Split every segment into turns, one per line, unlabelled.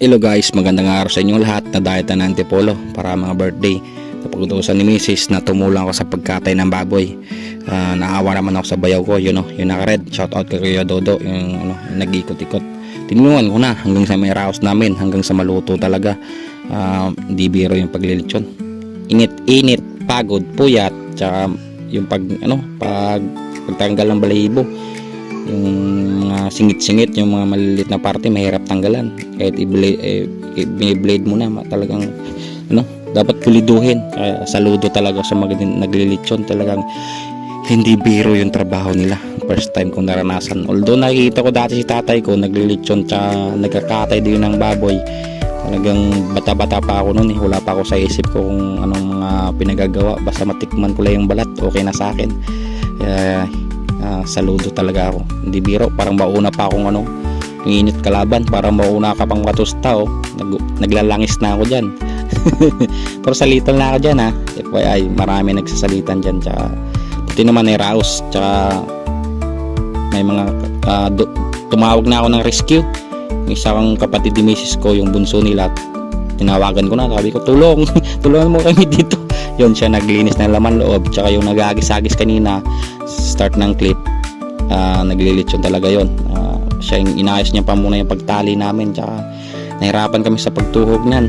Hello guys, magandang araw sa inyong lahat na diet na Antipolo para mga birthday. Napag-utusan ni Mrs. na tumulong ako sa pagkatay ng baboy. Naawa naman ako sa bayaw ko, yung naka-red. Shout out kay Kuya Dodo, yung nag-ikot-ikot. Tinulungan ko na hanggang sa may raos namin, hanggang sa maluto talaga. Hindi biro yung paglilitsyon. Init, pagod, puyat, tsaka yung pagtanggal ng balahibo. Yung mga singit-singit, yung mga maliliit na parte mahirap tanggalan kahit i-blade mo na talagang dapat puliduhin. Kaya saludo talaga sa mga naglilitsyon, talagang hindi biro yung trabaho nila. First time kong naranasan, although nakikita ko dati si tatay ko naglilitsyon tsaka nagkakatay din ng baboy. Talagang bata-bata pa ako noon, wala pa ako sa isip ko kung anong mga pinagagawa, basta matikman ko lang yung balat, okay na sa akin. Kaya saludo talaga ako, hindi biro. Parang mauna pa akong yung init kalaban, parang mauna ka pang matusta. Naglalangis na ako dyan. Pero salitan na ako dyan FYI, marami nagsasalitan dyan. Tsaka ito naman ay raos, tsaka may mga tumawag na ako ng rescue. Yung isa kang kapatid ni Mrs. ko, yung bunso nila, tinawagan ko na, sabi ko tulong tulungan mo kami dito. Yun, siya naglinis ng laman loob, tsaka yung nag-agis-agis kanina start ng clip, naglilitsyon talaga yon. Siya yung inayos niya pa muna yung pagtali namin, tsaka nahirapan kami sa pagtuhog niyan.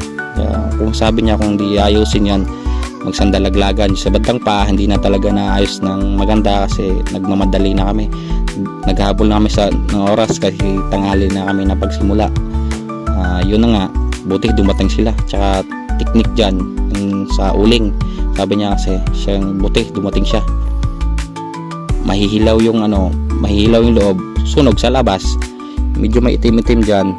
Kung sabi niya kung di ayusin yan, magsandalaglagan sa bandang pa, hindi na talaga naayos ng maganda kasi nagmamadali na kami, naghabol na kami ng oras kasi tanghali na kami na pagsimula. Yun na nga, buti dumating sila. Tsaka teknik dyan sa uling, sabi niya kasi siya, buti dumating siya. Mahihilaw yung mahihilaw yung loob, sunog sa labas, medyo maitim-itim dyan.